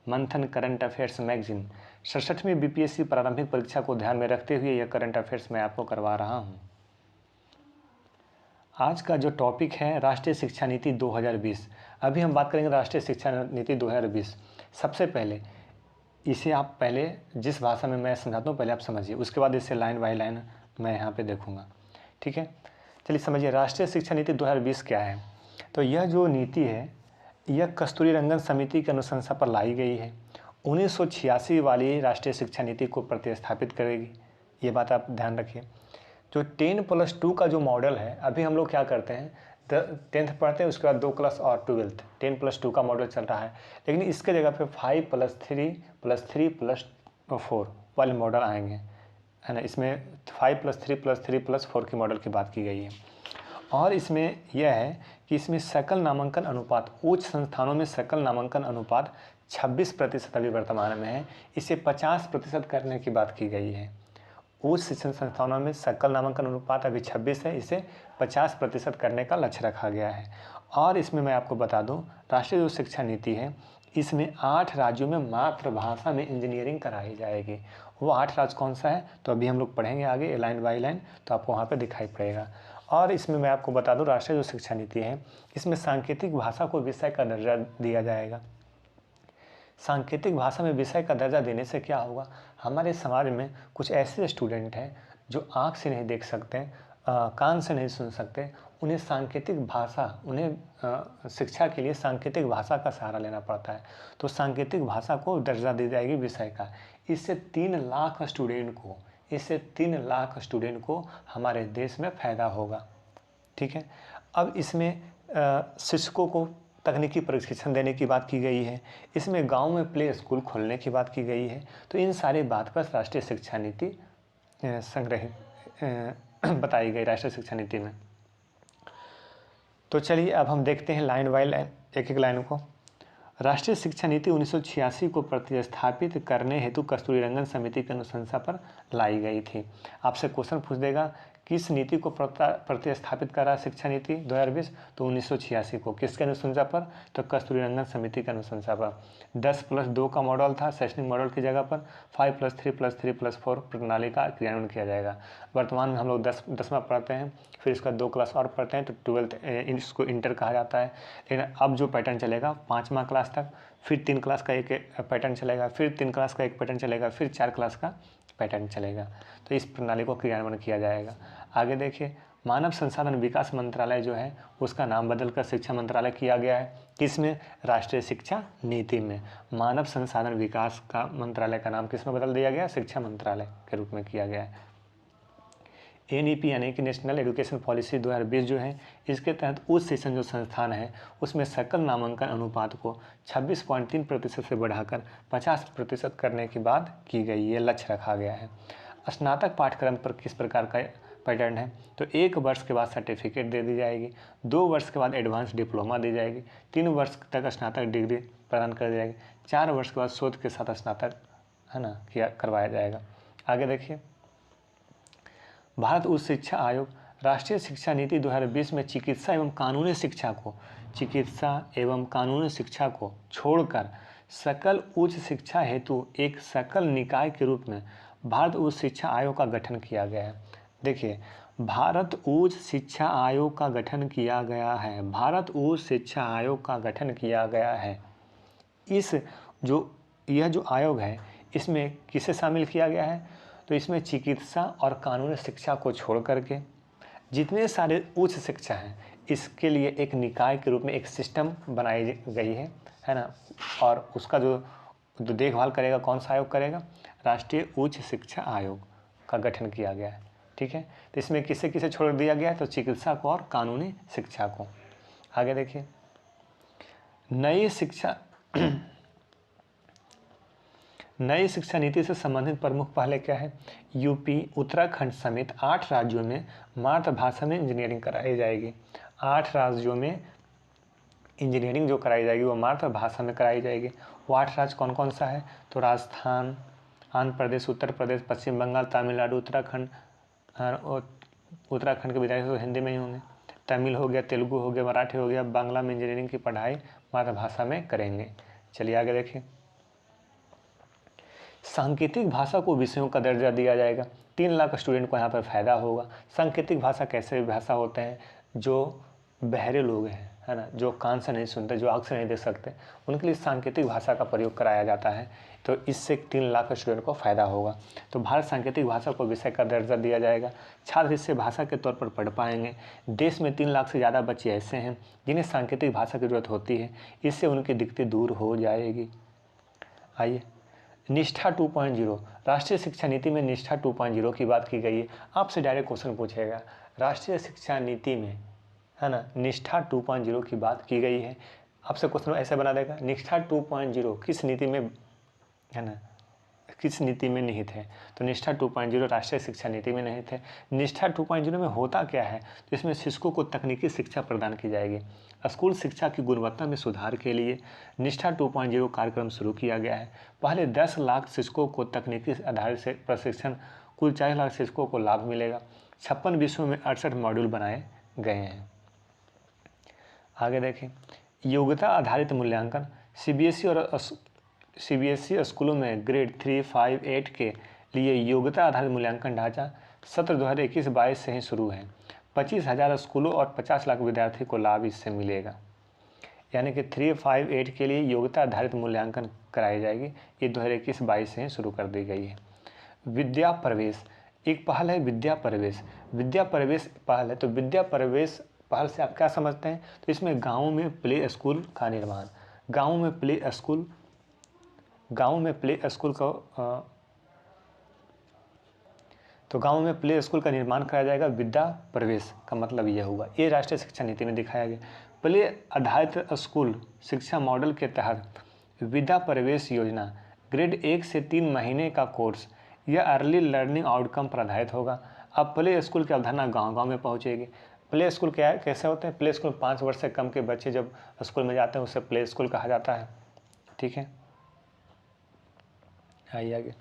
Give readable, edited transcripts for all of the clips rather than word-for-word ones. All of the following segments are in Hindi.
मंथन करंट अफेयर्स मैगजीन 67वीं बीपीएससी प्रारंभिक परीक्षा को ध्यान में रखते हुए यह करंट अफेयर्स मैं आपको करवा रहा हूँ। आज का जो टॉपिक है राष्ट्रीय शिक्षा नीति 2020। अभी हम बात करेंगे राष्ट्रीय शिक्षा नीति 2020। सबसे पहले इसे आप पहले जिस भाषा में मैं समझाता हूँ पहले आप समझिए, उसके बाद इसे लाइन बाय लाइन मैं यहाँ पे देखूँगा। ठीक है, चलिए समझिए राष्ट्रीय शिक्षा नीति 2020 क्या है। तो यह जो नीति है यह कस्तूरी रंगन समिति की अनुशंसा पर लाई गई है। 1986 वाली राष्ट्रीय शिक्षा नीति को प्रतिस्थापित करेगी, ये बात आप ध्यान रखिए। जो 10+2 का जो मॉडल है, अभी हम लोग क्या करते हैं 10th पढ़ते हैं, उसके बाद 2 क्लास और 12th 10+2 का मॉडल चल रहा है, लेकिन इसके जगह पे 5+3+3+4 वाले मॉडल आएंगे, है ना। इसमें 5+3+3+4 की मॉडल की बात की गई है। और इसमें यह है कि इसमें सकल नामांकन अनुपात, उच्च संस्थानों में सकल नामांकन अनुपात 26% अभी वर्तमान में है, इसे 50% करने की बात की गई है। उच्च शिक्षण संस्थानों में सकल नामांकन अनुपात अभी 26 है, इसे 50% करने का लक्ष्य रखा गया है। और इसमें मैं आपको बता दूं, राष्ट्रीय जो शिक्षा नीति है इसमें 8 राज्यों में मातृभाषा में इंजीनियरिंग कराई जाएगी। वो 8 राज्य कौन सा है तो अभी हम लोग पढ़ेंगे आगे लाइन बाय लाइन, तो आपको वहाँ पर दिखाई पड़ेगा। और इसमें मैं आपको बता दूँ राष्ट्रीय जो शिक्षा नीति है इसमें सांकेतिक भाषा को विषय का दर्जा दिया जाएगा। सांकेतिक भाषा में विषय का दर्जा देने से क्या होगा, हमारे समाज में कुछ ऐसे स्टूडेंट हैं जो आँख से नहीं देख सकते, कान से नहीं सुन सकते, उन्हें सांकेतिक भाषा, उन्हें शिक्षा के लिए सांकेतिक भाषा का सहारा लेना पड़ता है। तो सांकेतिक भाषा को दर्जा दी जाएगी विषय का। इससे 3 लाख स्टूडेंट को हमारे देश में फ़ायदा होगा। ठीक है, अब इसमें शिक्षकों को तकनीकी प्रशिक्षण देने की बात की गई है, इसमें गांव में प्ले स्कूल खोलने की बात की गई है। तो इन सारे बात पर राष्ट्रीय शिक्षा नीति संग्रहित बताई गई राष्ट्रीय शिक्षा नीति में। तो चलिए अब हम देखते हैं लाइन बाय लाइन एक एक लाइन को। राष्ट्रीय शिक्षा नीति 1986 को प्रतिस्थापित करने हेतु कस्तूरी रंगन समिति की अनुशंसा पर लाई गई थी। आपसे क्वेश्चन पूछ देगा किस नीति को प्रतिस्थापित करा शिक्षा नीति 2020, तो 1986 को। किसके अनुशंसा पर, तो कस्तूरी रंगन समिति के अनुशंसा पर। 10+2 का मॉडल था, शैक्षणिक मॉडल की जगह पर 5+3+3+4 प्रणाली का क्रियान्वयन किया जाएगा। वर्तमान में हम लोग 10वां पढ़ते हैं, फिर इसका 2 क्लास और पढ़ते हैं तो 12th इसको इंटर कहा जाता है। लेकिन अब जो पैटर्न चलेगा 5वां क्लास तक, फिर 3 क्लास का एक पैटर्न चलेगा, फिर 3 क्लास का एक पैटर्न चलेगा, फिर 4 क्लास का पैटर्न चलेगा। तो इस प्रणाली को क्रियान्वयन किया जाएगा। आगे देखिए, मानव संसाधन विकास मंत्रालय जो है उसका नाम बदलकर शिक्षा मंत्रालय किया गया है। किसमें, राष्ट्रीय शिक्षा नीति में। मानव संसाधन विकास का मंत्रालय का नाम किसमें बदल दिया गया, शिक्षा मंत्रालय के रूप में किया गया है। NEP यानी कि नेशनल एजुकेशन पॉलिसी 2020 जो है, इसके तहत उच्च शिक्षण जो संस्थान है उसमें सकल नामांकन अनुपात को 26.3% से बढ़ाकर 50% करने की बात की गई, ये लक्ष्य रखा गया है। स्नातक पाठ्यक्रम पर किस प्रकार का पैटर्न है, तो 1 वर्ष के बाद सर्टिफिकेट दे दी जाएगी, 2 वर्ष के बाद एडवांस डिप्लोमा दी जाएगी, 3 वर्ष तक स्नातक डिग्री प्रदान कर दी जाएगी, 4 वर्ष के बाद शोध के साथ स्नातक है ना करवाया जाएगा। आगे देखिए, भारत उच्च शिक्षा आयोग राष्ट्रीय शिक्षा नीति 2020 में चिकित्सा एवं कानूनी शिक्षा को छोड़कर सकल उच्च शिक्षा हेतु एक सकल निकाय के रूप में भारत उच्च शिक्षा आयोग का गठन किया गया है। देखिए, भारत उच्च शिक्षा आयोग का गठन किया गया है, भारत उच्च शिक्षा आयोग का गठन किया गया है। यह जो आयोग है इसमें किसे शामिल किया गया है, तो इसमें चिकित्सा और कानूनी शिक्षा को छोड़ करके जितने सारे उच्च शिक्षा हैं इसके लिए एक निकाय के रूप में एक सिस्टम बनाई गई है ना। और उसका जो देखभाल करेगा कौन सा आयोग करेगा, राष्ट्रीय उच्च शिक्षा आयोग का गठन किया गया है। ठीक है, तो इसमें किसे किसे छोड़ दिया गया है, तो चिकित्सा को और कानूनी शिक्षा को। आगे देखिए, नई शिक्षा नीति से संबंधित प्रमुख पहले क्या है, यूपी उत्तराखंड समेत 8 राज्यों में मातृभाषा में इंजीनियरिंग कराई जाएगी। 8 राज्यों में इंजीनियरिंग जो कराई जाएगी वो मातृभाषा में कराई जाएगी। वो 8 राज्य कौन कौन सा है, तो राजस्थान, आंध्र प्रदेश, उत्तर प्रदेश, पश्चिम बंगाल, तमिलनाडु, उत्तराखंड। उत्तराखंड के विद्यार्थी तो हिंदी में ही होंगे, तमिल हो गया, तेलुगु हो गया, मराठी हो गया, बांग्ला में इंजीनियरिंग की पढ़ाई मातृभाषा में करेंगे। चलिए आगे देखिए, सांकेतिक भाषा को विषयों का दर्जा दिया जाएगा। 3 लाख स्टूडेंट को यहाँ पर फ़ायदा होगा। सांकेतिक भाषा कैसे भाषा होते हैं, जो बहरे लोग हैं, है ना, जो कान से नहीं सुनते, जो आँख से नहीं देख सकते, उनके लिए सांकेतिक भाषा का प्रयोग कराया जाता है। तो इससे 3 लाख स्टूडेंट को फ़ायदा होगा। तो भारत सांकेतिक भाषा को विषय का दर्जा दिया जाएगा। छात्र इससे भाषा के तौर पर पढ़ पाएंगे। देश में 3 लाख से ज़्यादा बच्चे ऐसे हैं जिन्हें सांकेतिक भाषा की जरूरत होती है, इससे उनकी दिक्कतें दूर हो जाएगी। आइए, निष्ठा 2.0, राष्ट्रीय शिक्षा नीति में निष्ठा 2.0 की बात की गई है। आपसे डायरेक्ट क्वेश्चन पूछेगा, राष्ट्रीय शिक्षा नीति में, है ना, निष्ठा 2.0 की बात की गई है। आपसे क्वेश्चन ऐसे बना देगा, निष्ठा 2.0 किस नीति में, है ना, किस नीति में निहित है? तो निष्ठा 2.0 राष्ट्रीय शिक्षा नीति में निहित है। निष्ठा 2.0 में होता क्या है? तो इसमें शिक्षकों को तकनीकी शिक्षा प्रदान की जाएगी। स्कूल शिक्षा की गुणवत्ता में सुधार के लिए निष्ठा 2.0 कार्यक्रम शुरू किया गया है। पहले 10 लाख शिक्षकों को तकनीकी आधार से प्रशिक्षण, कुल 40 लाख शिक्षकों को लाभ मिलेगा। 56 विषयों में 68 मॉड्यूल बनाए गए हैं। आगे देखें, योग्यता आधारित मूल्यांकन। सीबीएसई स्कूलों में ग्रेड 3, 5, 8 के लिए योग्यता आधारित मूल्यांकन ढांचा सत्र 2021-22 से ही शुरू है। 25,000 स्कूलों और 50 लाख विद्यार्थी को लाभ इससे मिलेगा। यानी कि 3, 5, 8 के लिए योग्यता आधारित मूल्यांकन कराई जाएगी। ये 2021-22 से ही शुरू कर दी गई है। विद्या प्रवेश एक पहल है। विद्या प्रवेश पहल है। तो विद्या प्रवेश पहल से आप क्या समझते हैं? तो इसमें गाँव में प्ले स्कूल का निर्माण, गाँव में प्ले स्कूल का निर्माण कराया जाएगा। विद्या प्रवेश का मतलब यह हुआ। ये राष्ट्रीय शिक्षा नीति में दिखाया गया। प्ले आधारित स्कूल शिक्षा मॉडल के तहत विद्या प्रवेश योजना ग्रेड 1 से 3 महीने का कोर्स या अर्ली लर्निंग आउटकम पर आधारित होगा। अब प्ले स्कूल की अवधारणा गाँव-गाँव में पहुँचेगी। प्ले स्कूल क्या है, कैसे होते हैं? प्ले स्कूल 5 वर्ष से कम के बच्चे जब स्कूल में जाते हैं उसे प्ले स्कूल कहा जाता है। ठीक है, आइए आगे।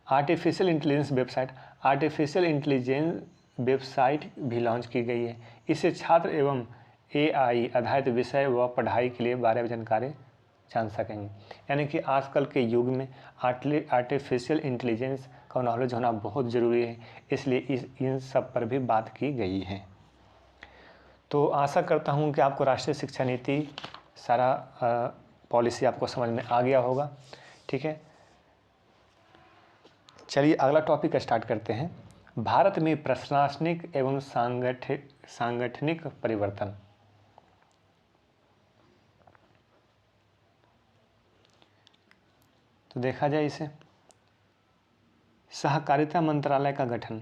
आर्टिफिशियल इंटेलिजेंस वेबसाइट भी लॉन्च की गई है। इससे छात्र एवं AI आधारित विषय व पढ़ाई के लिए बारे में जानकारी जान सकेंगे। यानी कि आजकल के युग में आर्टिफिशियल इंटेलिजेंस का नॉलेज होना बहुत ज़रूरी है, इसलिए इन सब पर भी बात की गई है। तो आशा करता हूँ कि आपको राष्ट्रीय शिक्षा नीति सारा पॉलिसी आपको समझ में आ गया होगा। ठीक है, चलिए अगला टॉपिक स्टार्ट करते हैं। भारत में प्रशासनिक एवं सांगठनिक परिवर्तन। तो देखा जाए इसे, सहकारिता मंत्रालय का गठन।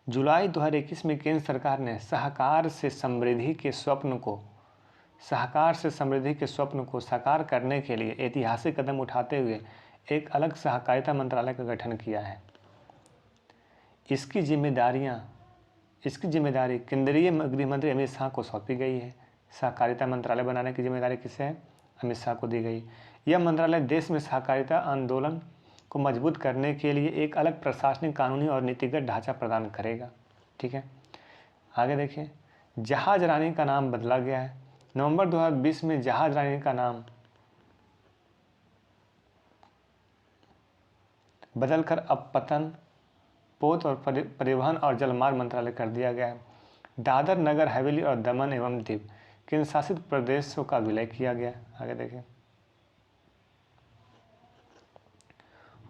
जुलाई 2021 में केंद्र सरकार ने सहकार से समृद्धि के स्वप्न को साकार करने के लिए ऐतिहासिक कदम उठाते हुए एक अलग सहकारिता मंत्रालय का गठन किया है। इसकी जिम्मेदारी केंद्रीय गृह मंत्री अमित शाह को सौंपी गई है। सहकारिता मंत्रालय बनाने की जिम्मेदारी किसे है? अमित शाह को दी गई। यह मंत्रालय देश में सहकारिता आंदोलन को मजबूत करने के लिए एक अलग प्रशासनिक, कानूनी और नीतिगत ढांचा प्रदान करेगा। ठीक है, आगे देखिए। जहाज रानी का नाम बदला गया है। नवंबर 2020 में जहाज रानी का नाम बदलकर अब पतन, पोत और परिवहन और जलमार्ग मंत्रालय कर दिया गया है। दादर नगर हवेली और दमन एवं दीव केंद्र शासित प्रदेशों का विलय किया गया। आगे देखें।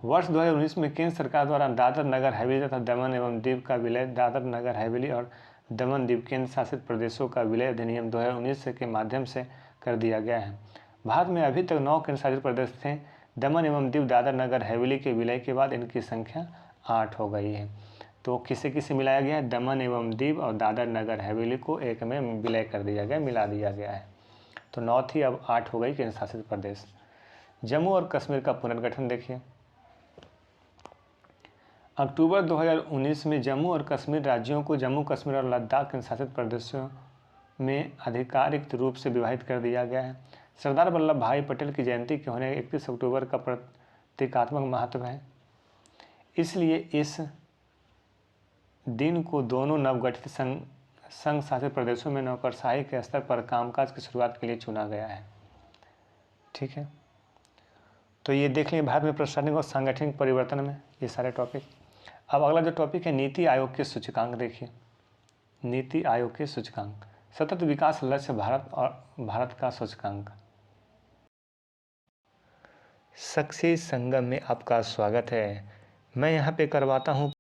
वर्ष 2019 में केंद्र सरकार द्वारा दादर नगर हवेली तथा दमन एवं दीव का विलय दादर नगर हवेली और दमन दीव केंद्र शासित प्रदेशों का विलय अधिनियम 2019 के माध्यम से कर दिया गया है। भारत में अभी तक 9 केंद्र शासित प्रदेश थे। दमन एवं दीव दादर नगर हवेली के विलय के बाद इनकी संख्या 8 हो गई है। तो किसे किसे मिलाया गया है? दमन एवं दीव और दादर नगर हवेली को एक में विलय कर दिया गया, मिला दिया गया है। तो 9 थी, अब 8 हो गई केंद्र शासित प्रदेश। जम्मू और कश्मीर का पुनर्गठन देखिए। अक्टूबर 2019 में जम्मू और कश्मीर राज्यों को जम्मू कश्मीर और लद्दाख केंद्र शासित प्रदेशों में आधिकारिक रूप से विभाजित कर दिया गया है। सरदार वल्लभ भाई पटेल की जयंती के होने 31 अक्टूबर का प्रतीकात्मक महत्व है, इसलिए इस दिन को दोनों नवगठित संघ शासित प्रदेशों में नौकरशाही के स्तर पर कामकाज की शुरुआत के लिए चुना गया है। ठीक है, तो ये देख लेंगे भारत में प्रशासनिक और सांगठनिक परिवर्तन में ये सारे टॉपिक। अब अगला जो टॉपिक है नीति आयोग के सूचकांक देखिए। नीति आयोग के सूचकांक, सतत विकास लक्ष्य भारत और भारत का सूचकांक। सक्सेस संगम में आपका स्वागत है। मैं यहाँ पे करवाता हूँ